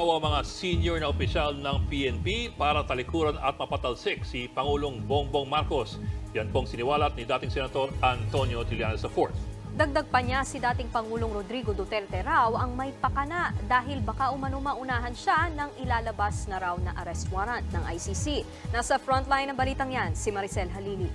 Ang mga senior na opisyal ng PNP para talikuran at mapatalsik si Pangulong Bongbong Marcos. Yan pong siniwalat ni dating Senator Antonio Trillanes IV. Dagdag pa niya, si dating Pangulong Rodrigo Duterte raw ang may pakana dahil baka umano-maunahan siya ng ilalabas na raw na arrest warrant ng ICC. Nasa frontline ng balitang yan, si Maricel Halili.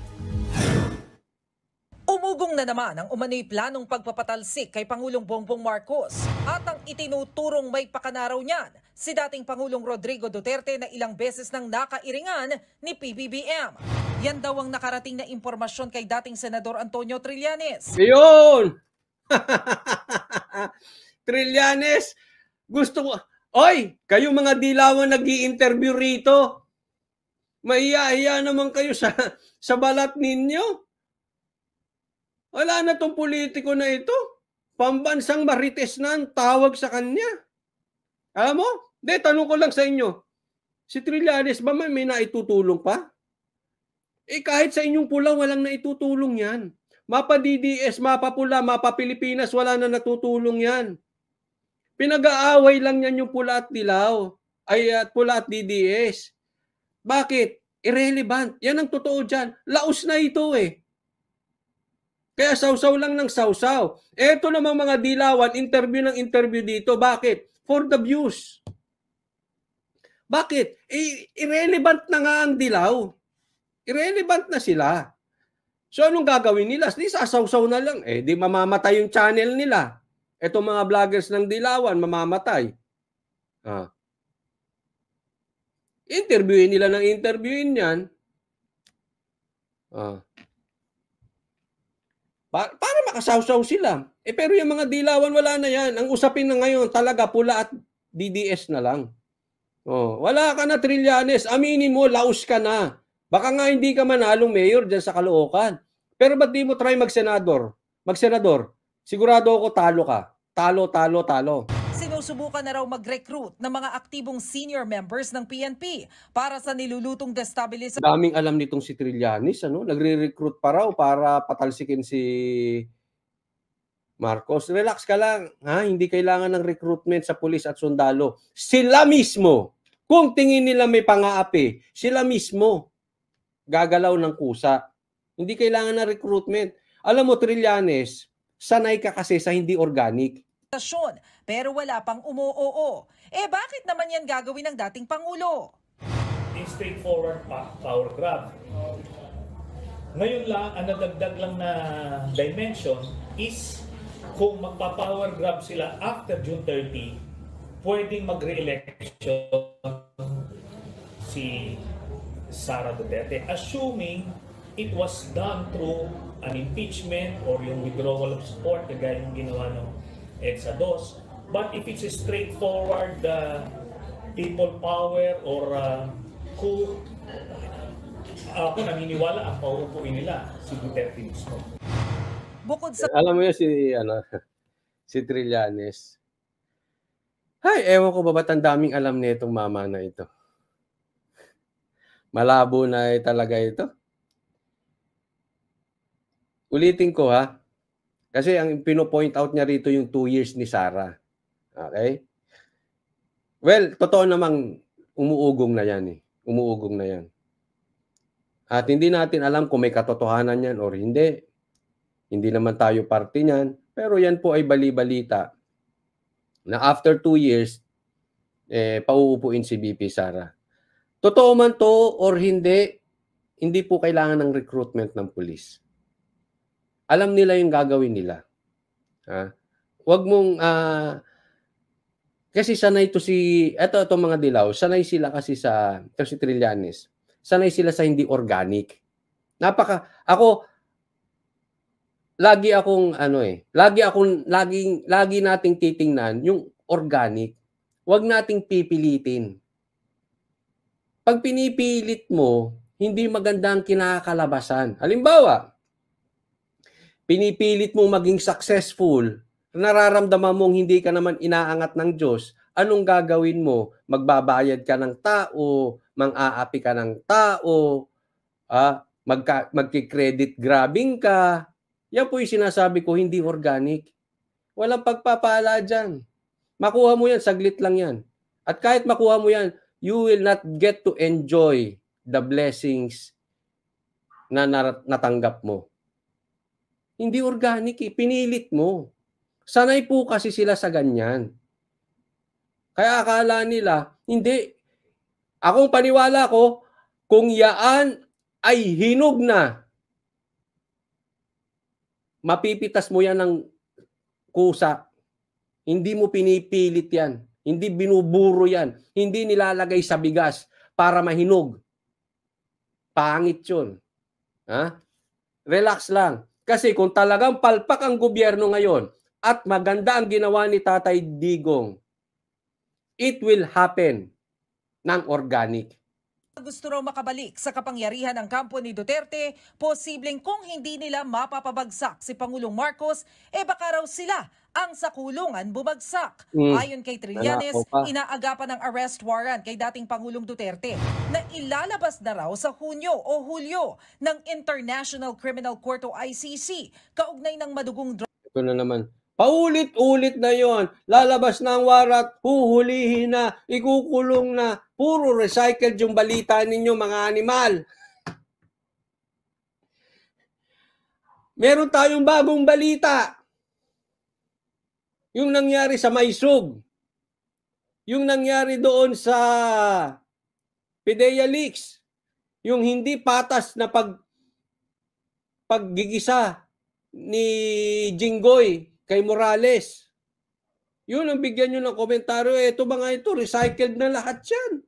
Umugong na naman ang umano'y planong pagpapatalsik kay Pangulong Bongbong Marcos at ang itinuturong may pakanaraw niyan si dating Pangulong Rodrigo Duterte na ilang beses nang nakairingan ni PBBM. Yan daw ang nakarating na impormasyon kay dating Senador Antonio Trillanes. Ayun! Trillanes, gusto ko... Oy, kayo mga dilawan nag-i-interview rito. Mahiya-hiya naman kayo sa balat ninyo. Wala na tong politiko na ito. Pambansang marites na ang tawag sa kanya. Alam mo? De, tanong ko lang sa inyo. Si Trillanes ba may naitutulong pa? Eh kahit sa inyong pula, walang naitutulong yan. Mapa DDS, mapa pula, mapa Pilipinas, wala na natutulong yan. Pinag-aaway lang yan yung pula at dilaw. At pula at DDS. Bakit? Irrelevant. Yan ang totoo dyan. Laos na ito eh. Kaya sausaw lang ng sausaw. Eto namang mga dilawan, interview ng interview dito. Bakit? For the views. Bakit? Irrelevant na nga ang dilaw. Irrelevant na sila. So anong gagawin nila? Di sasawsaw na lang. Di mamamatay yung channel nila. Etong mga vloggers ng dilawan, mamamatay. Interviewin nila ng interviewin yan. Para makasawsaw sila. Pero yung mga dilawan, wala na yan. Ang usapin na ngayon, talaga pula at DDS na lang. Wala ka na, Trillanes. Aminin mo, laos ka na. Baka nga hindi ka manalong mayor dyan sa Caloocan. Pero ba't di mo try mag-senador? Mag-senador. Sigurado ako talo ka. Talo, talo, talo. Sinusubukan na raw mag-recruit ng mga aktibong senior members ng PNP para sa nilulutong destabilisasyon. Daming alam nitong si Trillanes, nagre-recruit pa raw para patalsikin si Marcos. Relax ka lang, hindi kailangan ng recruitment sa pulis at sundalo. Sila mismo, kung tingin nila may pang-aapi, sila mismo gagalaw ng kusa. Hindi kailangan ng recruitment. Alam mo, Trillanes, sanay ka kasi sa hindi organic. Pero wala pang umuoo. Bakit naman yan gagawin ng dating Pangulo? Straightforward power grab. Ngayon lang, ang nadagdag lang na dimension is kung magpa-power grab sila after June 30, pwedeng mag-re-election si Sara Duterte, assuming it was done through an impeachment or yung withdrawal of support, kagaya yung ginawa ng EDSA 2. But if it's a straightforward people power or coup, ako naniniwala ang pauupuin nila si Duterte mismo. Bukod sa... Alam mo yun si Trillanes. Ewan ko ba ba't ang daming alam nitong mama na ito. Malabo na talaga ito. Ulitin ko kasi ang pino-point out niya rito yung 2 years ni Sara. Okay? Well, totoo namang umuugong na yan Umuugong na yan. At hindi natin alam kung may katotohanan yan or hindi. Hindi naman tayo parte niyan. Pero yan po ay bali-balita na after 2 years, pauupuin si BP Sara. Totoo man to or hindi, hindi po kailangan ng recruitment ng pulis. Alam nila yung gagawin nila. Huwag mong... kasi sanay to itong mga dilaw, sanay sila kasi ito si Trillanes, sanay sila sa hindi organic. Lagi nating titingnan yung organic. Huwag nating pipilitin. Pag pinipilit mo, hindi maganda ang kinakalabasan. Halimbawa, pinipilit mong maging successful, nararamdaman mong hindi ka naman inaangat ng Diyos, anong gagawin mo? Magbabayad ka ng tao, mang-aapi ka ng tao, magki-credit grabbing ka. Yan po yung sinasabi ko, hindi organic. Walang pagpapala dyan. Makuha mo yan, saglit lang yan. At kahit makuha mo yan, you will not get to enjoy the blessings na natanggap mo. Hindi organic eh. Pinilit mo. Sanay po kasi sila sa ganyan. Kaya akala nila, hindi. Akong paniwala ko, kung yaan ay hinog na, mapipitas mo yan ng kusa. Hindi mo pinipilit yan. Hindi binuburo yan. Hindi nilalagay sa bigas para mahinog. Pangit yun. Ha? Relax lang. Kasi kung talagang palpak ang gobyerno ngayon at maganda ang ginawa ni Tatay Digong, it will happen ng organic. Gusto raw makabalik sa kapangyarihan ng kampo ni Duterte, posibleng kung hindi nila mapapabagsak si Pangulong Marcos, baka raw sila ang sa kulungan bumagsak. Ayon kay Trillanes, inaagapan ng arrest warrant kay dating Pangulong Duterte na ilalabas na raw sa Hunyo o Hulyo ng International Criminal Court o ICC kaugnay ng madugong Ito na naman. Paulit-ulit na yon. Lalabas na ang warat, huhulihin na, ikukulong na. Puro recycled yung balita ninyo, mga animal. Meron tayong bagong balita. Yung nangyari sa Maysug. Yung nangyari doon sa PDEA Leaks. Yung hindi patas na paggigisa ni Jinggoy kay Morales. Yun ang bigyan nyo ng komentaryo. Ito ba nga ito? Recycled na lahat yan.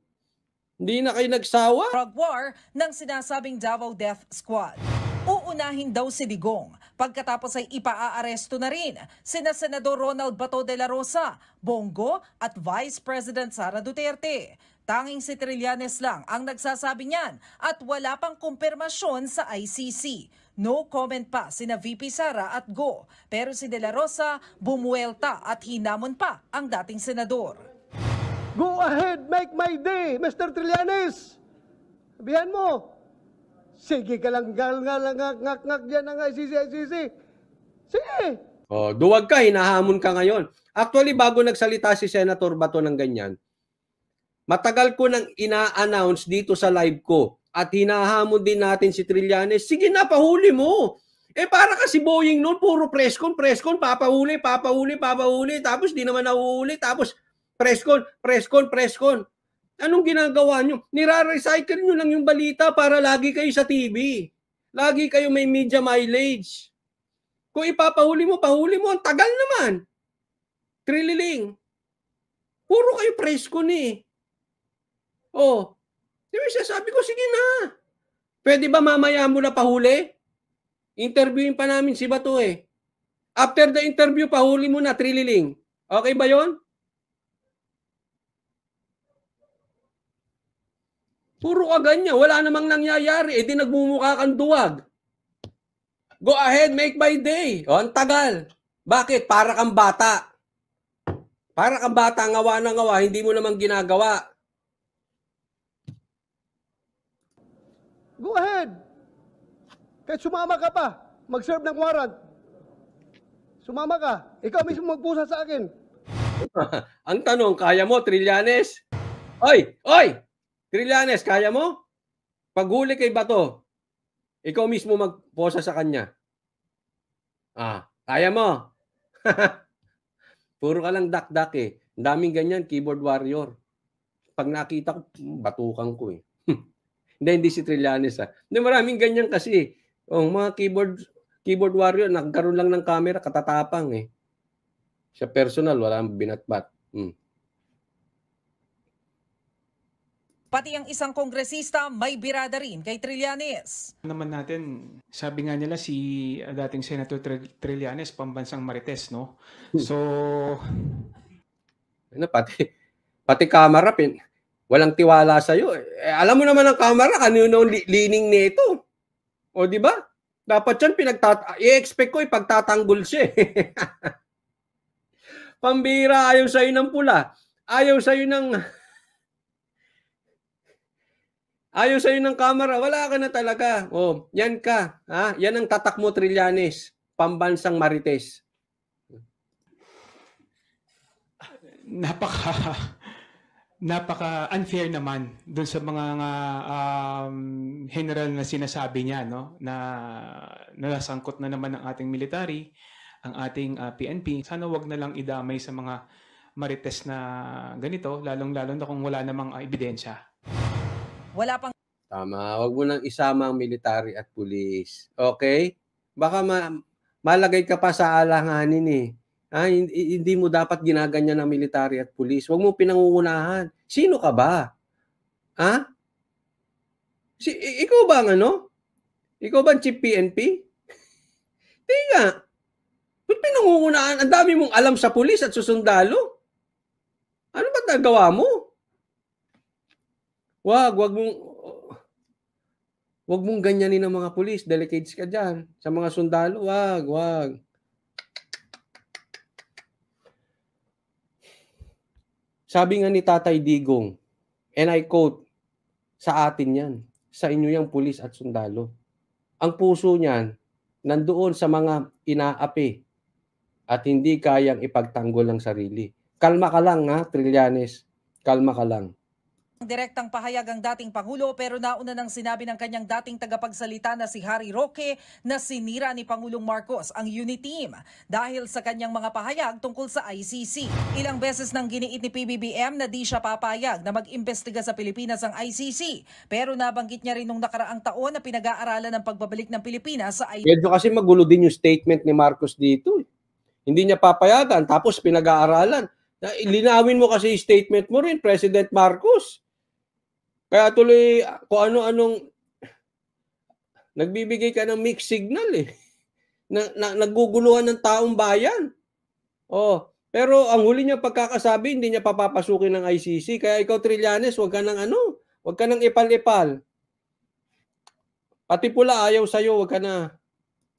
Hindi na kayo nagsawa. drug war ng sinasabing Davao Death Squad. Uunahin daw si Digong. Pagkatapos ay ipaaaresto na rin sina Senador Ronald Bato de la Rosa, Bongo at Vice President Sara Duterte. Tanging si Trillanes lang ang nagsasabi niyan at wala pang kumpirmasyon sa ICC. No comment pa sina VP Sara at Go. Pero si De La Rosa bumuelta at hinamon pa ang dating senador. Go ahead, make my day, Mr. Trillanes. Sabihan mo, sige ka lang ngak dyan ng ICC. Sige. Duwag ka, hinahamon ka ngayon. Actually, bago nagsalita si Senator Bato ng ganyan, matagal ko nang ina-announce dito sa live ko at hinahamon din natin si Trillanes, sige na, pahuli mo. Para kasi Boeing noon, puro presscon, papahuli, tapos di naman nahuhuli, tapos presscon. Anong ginagawa nyo? Nira-recycle nyo lang yung balita para lagi kayo sa TV. Lagi kayo may media mileage. Kung ipapahuli mo, ang tagal naman. Trililing. Puro kayo presscon eh. Diba sabi ko, sige na. Pwede ba mamaya mo na pahuli? Interviewin pa namin si Bato eh. After the interview, pahuli mo na, Trililing. Okay ba yon? Puro ka ganyan. Wala namang nangyayari. Di nagmumukha kang duwag. Go ahead, make my day. Ang tagal. Bakit? Para kang bata. Para kang bata, ngawa na ngawa, hindi mo namang ginagawa. Go ahead. Kahit sumama ka pa, mag-serve ng warrant. Sumama ka. Ikaw mismo magpusa sa akin. Ang tanong, kaya mo, Trillanes? Oy! Trillanes, kaya mo? Paghuli kay Bato, ikaw mismo magposa sa kanya. Kaya mo? Puro ka lang dak-dak eh. Ang daming ganyan, keyboard warrior. Pag nakita ko, batukan ko eh. Hindi si Trillanes Hindi, maraming ganyan kasi. Mga keyboard warrior, nagkaroon lang ng camera, katatapang eh. Sa personal, walang binatbat. Pati ang isang kongresista may birada rin kay Trillanes. Naman natin, sabi nga nila si dating Senator Trillanes, pambansang Marites, no? So, pati camera, walang tiwala sa'yo. Alam mo naman ang camera, kanino lining nito. O, di ba? Dapat yan, i-expect ko ipagtatanggol siya. Pambira, ayaw sa'yo ng pula. Ayaw sa'yo ng camera. Wala ka na talaga. Yan ka. Yan ang tatak mo, Trillanes. Pambansang Marites. napaka-unfair naman dun sa mga general na sinasabi niya, no, na nasangkot na naman ang ating military, ang ating PNP. Sana wag na lang idamay sa mga marites na ganito, lalong-lalo na kung wala namang ebidensya. Wala pang Tama, wag mo nang isama ang military at pulis. Okay? Baka malagay ka pa sa alanganin eh. Hindi mo dapat ginaganyan ng military at pulis. Wag mo pinangungunahan. Sino ka ba? Ha? Ikaw ba ang ano? Ikaw ba ang chief PNP? Hindi nga. Ba't pinangungunahan? Ang dami mong alam sa pulis at susundalo. Ano ba nagawa mo? Wag mong ganyanin ang mga pulis. Delicates ka dyan. Sa mga sundalo, wag. Sabi nga ni Tatay Digong, and I quote, sa atin yan, sa inyo yung pulis at sundalo. Ang puso niyan, nandoon sa mga inaapi at hindi kayang ipagtanggol ng sarili. Kalma ka lang ha, Trillanes. Kalma ka lang. direktang pahayag ang dating Pangulo pero nauna nang sinabi ng kanyang dating tagapagsalita na si Harry Roque na sinira ni Pangulong Marcos ang unit team dahil sa kanyang mga pahayag tungkol sa ICC. Ilang beses nang giniit ni PBBM na di siya papayag na mag-imbestiga sa Pilipinas ang ICC pero nabanggit niya rin nung nakaraang taon na pinag-aaralan ng pagbabalik ng Pilipinas sa ICC. Medyo kasi magulo din yung statement ni Marcos dito. Hindi niya papayagan tapos pinag-aaralan. Linawin mo kasi yung statement mo rin, President Marcos. Kaya tuloy kung ano-anong nagbibigay ka ng mixed signal eh. Naguguluhan ng taong bayan. Oh, pero ang huli niya pagkakasabi, hindi niya papapasukin ng ICC. Kaya ikaw, Trillanes, huwag ka nang ipal-ipal. Pati pula ayaw sa'yo, huwag ka na.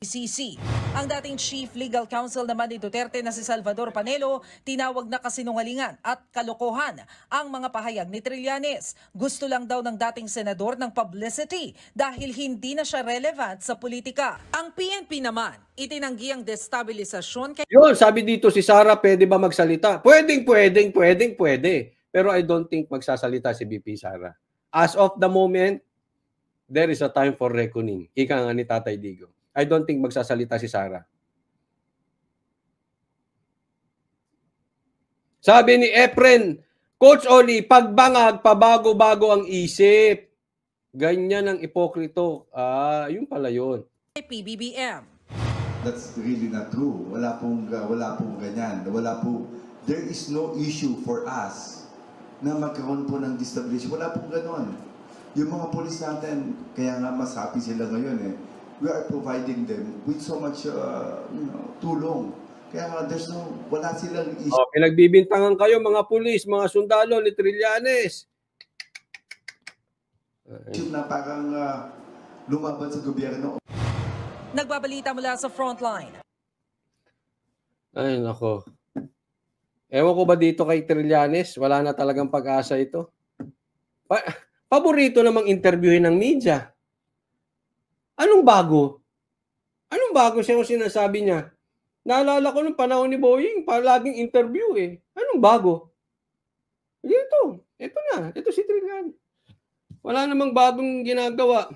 ICC. Ang dating Chief Legal Counsel naman ni Duterte na si Salvador Panelo, tinawag na kasinungalingan at kalokohan ang mga pahayag ni Trillanes. Gusto lang daw ng dating senador ng publicity dahil hindi na siya relevant sa politika. Ang PNP naman, itinanggi ang destabilisasyon. Yun, sabi dito si Sara, pwede ba magsalita? Pwede. Pero I don't think magsasalita si BP Sara. As of the moment, there is a time for reckoning. Ika nga ni Tatay Digong. I don't think magsasalita si Sara. Sabi ni Efren, Coach Oli, pagbangag, pabago-bago ang isip. Ganyan ang ipokrito. Yun pala yun. PBBM. That's really not true. Wala pong ganyan. There is no issue for us na magkaroon po ng destabilization. Wala pong ganon. Yung mga polis natin, kaya nga mas happy sila ngayon eh. We are providing them with so much tulong. Kaya wala silang issue. Pinagbibintangan kayo mga pulis, mga sundalo ni Trillanes. Na parang lumaban sa gobyerno. Nagbabalita mula sa frontline. Ay, nako. Ewan ko ba dito kay Trillanes? Wala na talagang pag-asa ito. Paborito namang interviewin ng media. Anong bago? Anong bago siya yung sinasabi niya? Naalala ko nung panahon ni Boying, palaging interview eh. Anong bago? Ito na. Ito si Trillanes. Wala namang bagong ginagawa.